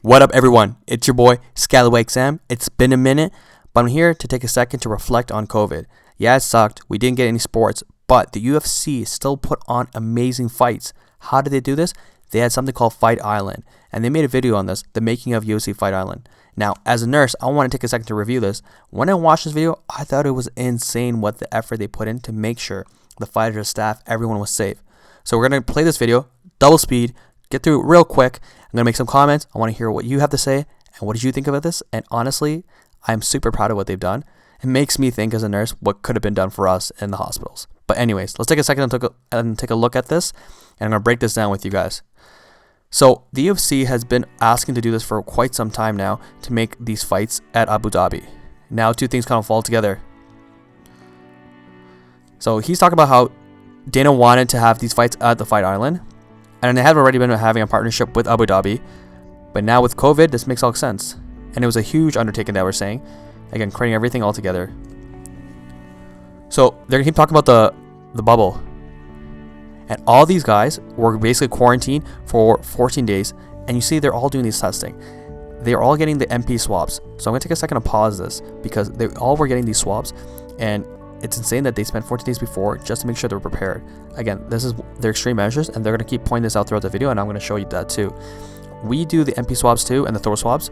What up, everyone? It's your boy, Scallywag Sam. It's been a minute, but I'm here to take a second to reflect on COVID. Yeah, it sucked. We didn't get any sports, but the UFC still put on amazing fights. How did they do this? They had something called Fight Island, and they made a video on this, the making of UFC Fight Island. Now, as a nurse, I want to take a second to review this. When I watched this video, I thought it was insane what the effort they put in to make sure the fighters, staff, everyone was safe. So we're going to play this video, double speed, get through it real quick. I'm going to make some comments. I want to hear what you have to say and what did you think about this. And honestly, I'm super proud of what they've done. It makes me think as a nurse what could have been done for us in the hospitals. But anyways, let's take a second and take a look at this. And I'm going to break this down with you guys. So the UFC has been asking to do this for quite some time now to make these fights at Abu Dhabi. Now two things kind of fall together. So he's talking about how Dana wanted to have these fights at the Fight Island. And they have already been having a partnership with Abu Dhabi. But now with COVID, this makes all sense. And it was a huge undertaking that we're saying. Again, creating everything all together. So they're going to keep talking about the bubble. And all these guys were basically quarantined for 14 days. And you see they're all doing these testing. They're all getting the MP swabs. So I'm going to take a second to pause this. Because they all were getting these swabs. And it's insane that they spent 14 days before just to make sure they're prepared. Again, this is their extreme measures, and they're going to keep pointing this out throughout the video, and I'm going to show you that too. We do the MP swabs too, and the throat swabs,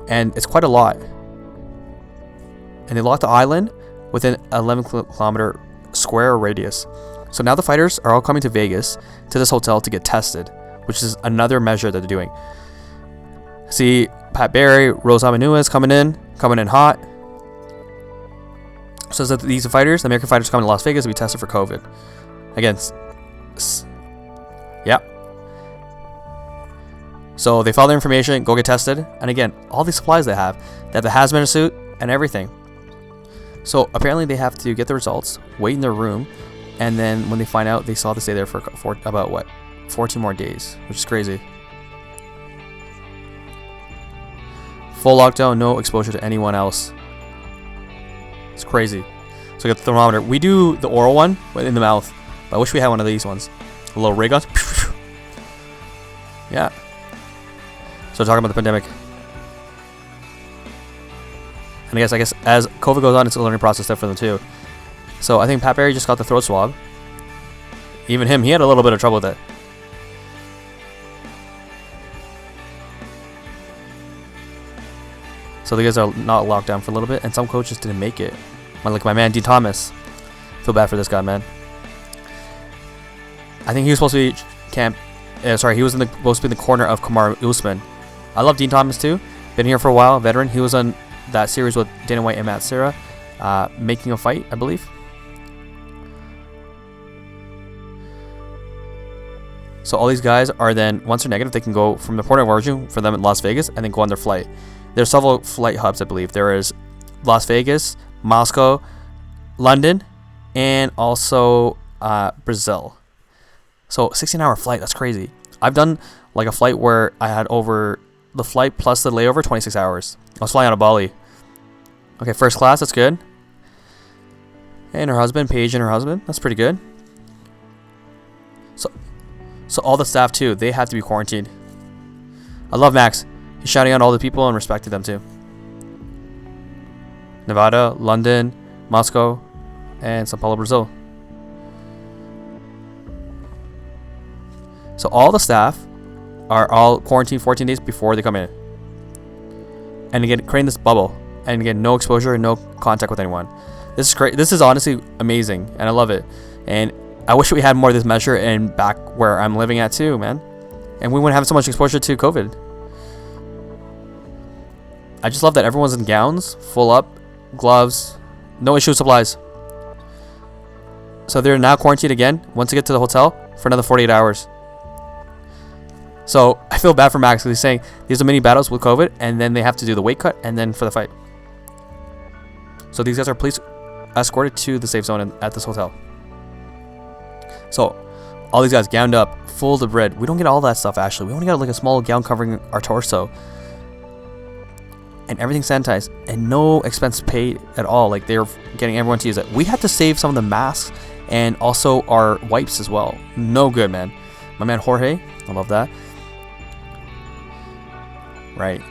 and it's quite a lot. And they locked the island within 11 kilometer square radius. So now the fighters are all coming to Vegas, to this hotel to get tested, which is another measure that they're doing. See, Pat Barry, Rose Namajunas coming in hot. So that these fighters, the American fighters coming to Las Vegas to be tested for COVID. Again, yeah. So they follow their information, go get tested. And again, all these supplies they have the hazmat suit and everything. So apparently they have to get the results, wait in their room, and then when they find out, they still have to stay there for about what, 14 more days, which is crazy. Full lockdown, no exposure to anyone else. It's crazy. So I got the thermometer. We do the oral one in the mouth. But I wish we had one of these ones. A little ray gun. Yeah. So talking about the pandemic. And I guess as COVID goes on, it's a learning process there for them too. So I think Pat Barry just got the throat swab. Even him, he had a little bit of trouble with it. So the guys are not locked down for a little bit, and some coaches didn't make it. Like my man Dean Thomas. Feel bad for this guy, man. I think he was supposed to be he was supposed to be in the corner of Kamaru Usman. I love Dean Thomas too. Been here for a while, veteran. He was on that series with Dana White and Matt Serra, making a fight, I believe. So all these guys are then, once they're negative, they can go from the port of origin for them in Las Vegas and then go on their flight. There's several flight hubs, I believe. There is Las Vegas, Moscow, London, and also Brazil. So 16-hour flight, that's crazy. I've done like a flight where I had over the flight plus the layover 26 hours. I was flying out of Bali. Okay, first class, that's good. And her husband, Paige and her husband, that's pretty good. So all the staff too, they have to be quarantined. I love Max. He's shouting out all the people and respecting them too. Nevada, London, Moscow, and Sao Paulo, Brazil. So all the staff are all quarantined 14 days before they come in. And again, creating this bubble. And again, no exposure, no contact with anyone. This is great. This is honestly amazing, and I love it. And I wish we had more of this measure in back where I'm living at too, man. And we wouldn't have so much exposure to COVID. I just love that everyone's in gowns, full up, gloves, no issue with supplies. So they're now quarantined again once they get to the hotel for another 48 hours. So I feel bad for Max because he's saying these are mini battles with COVID, and then they have to do the weight cut and then for the fight. So these guys are police escorted to the safe zone at this hotel. So all these guys gowned up, full of bread. We don't get all that stuff actually. We only got like a small gown covering our torso. And everything sanitized and no expense paid at all. Like they're getting everyone to use it. We had to save some of the masks and also our wipes as well. No good, man. My man Jorge, I love that. right?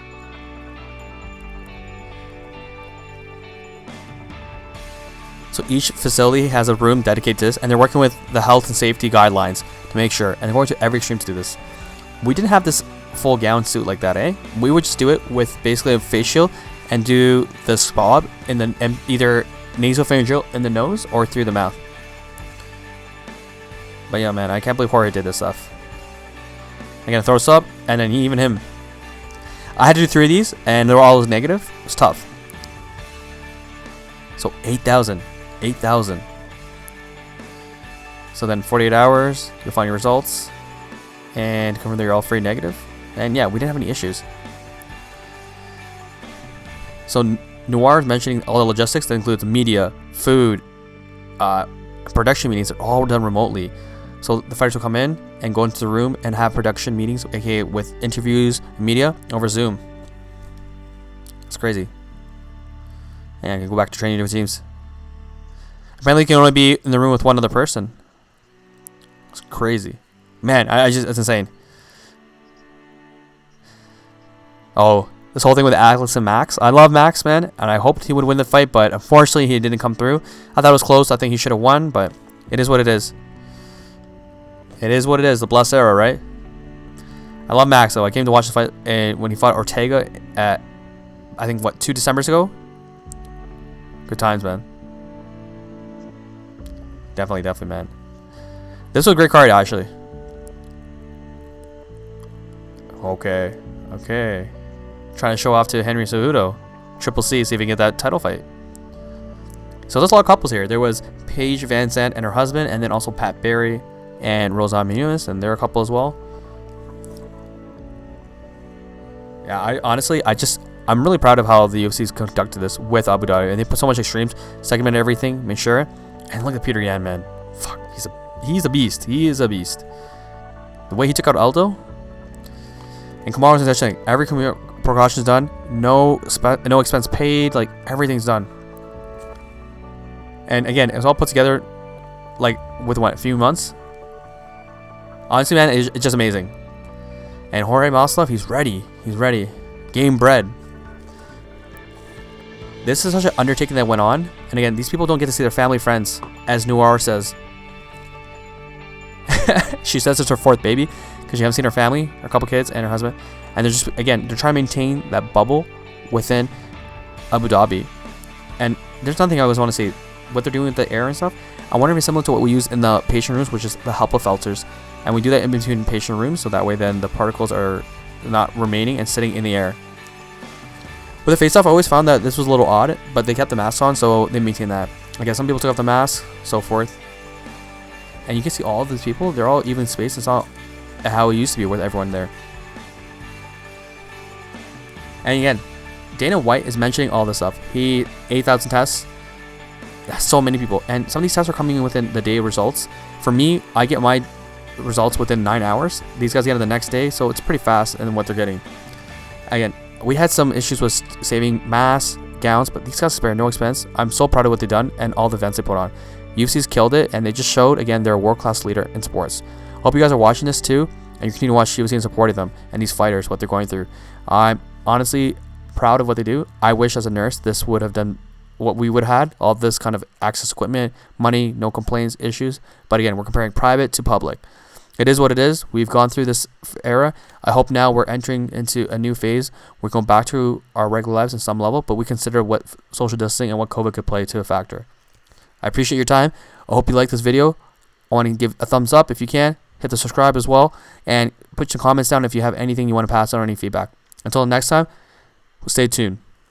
So each facility has a room dedicated to this, and they're working with the health and safety guidelines to make sure, and they're going to every extreme to do this. We didn't have this full gown suit like that, eh? We would just do it with basically a face shield and do the swab in the either nasopharyngeal in the nose or through the mouth. But yeah, man, I can't believe Jorge did this stuff. I'm gonna throw us up, and then even him. I had to do 3 of these, and they were all negative. It was tough. So 8,000. So then 48 hours, you'll find your results, and confirm that you're all free negative. And yeah, we didn't have any issues. So Noir is mentioning all the logistics that includes media, food, production meetings are all done remotely. So the fighters will come in and go into the room and have production meetings, aka with interviews and media over Zoom. It's crazy. And I can go back to training different teams. Apparently you can only be in the room with one other person. It's crazy. Man, it's insane. Oh, this whole thing with Alex and Max. I love Max, man, and I hoped he would win the fight, but unfortunately he didn't come through. I thought it was close. I think he should have won, but it is what it is. It is what it is. The blessed era, right? I love Max, though. I came to watch the fight when he fought Ortega at, I think, what, 2 Decembers ago? Good times, man. Definitely, man. This was a great card, actually. Okay. Trying to show off to Henry Cejudo. Triple C, see if he can get that title fight. So there's a lot of couples here. There was Paige Van Zandt and her husband, and then also Pat Barry and Rosa Munoz, and they're a couple as well. Yeah, I'm really proud of how the UFC's conducted this with Abu Dhabi, and they put so much extremes, segmented everything, made sure. And look at Peter Yan, man. Fuck, he's a beast. He is a beast. The way he took out Aldo. And Kamaru was saying every precaution's done, no expense paid, like everything's done. And again, it was all put together, like with what, a few months. Honestly, man, it's just amazing. And Jorge Masvidal, he's ready. Game bred. This is such an undertaking that went on, and again, these people don't get to see their family friends, as Noir says. She says it's her 4th baby because she hasn't seen her family, her couple kids, and her husband. And they're trying to maintain that bubble within Abu Dhabi. And there's nothing I always want to see. What they're doing with the air and stuff, I wonder if it's similar to what we use in the patient rooms, which is the HEPA filters. And we do that in between patient rooms, so that way then the particles are not remaining and sitting in the air. With the face-off, I always found that this was a little odd, but they kept the masks on, so they maintained that. I guess some people took off the mask, so forth. And you can see all of these people, they're all even spaced. It's not how it used to be with everyone there. And again, Dana White is mentioning all this stuff. 8,000 tests. That's so many people. And some of these tests are coming in within the day results. For me, I get my results within 9 hours. These guys get it the next day, so it's pretty fast in what they're getting. Again, we had some issues with saving masks, gowns, but these guys spare no expense. I'm so proud of what they've done and all the events they put on. UFC's killed it, and they just showed, again, they're a world-class leader in sports. Hope you guys are watching this too, and you continue to watch UFC and supporting them and these fighters, what they're going through. I'm honestly proud of what they do. I wish as a nurse this would have done what we would have had, all this kind of access equipment, money, no complaints, issues. But again, we're comparing private to public. It is what it is. We've gone through this era. I hope now we're entering into a new phase. We're going back to our regular lives in some level, but we consider what social distancing and what COVID could play to a factor. I appreciate your time. I hope you like this video. I want to give a thumbs up if you can. Hit the subscribe as well. And put your comments down if you have anything you want to pass on or any feedback. Until next time, stay tuned.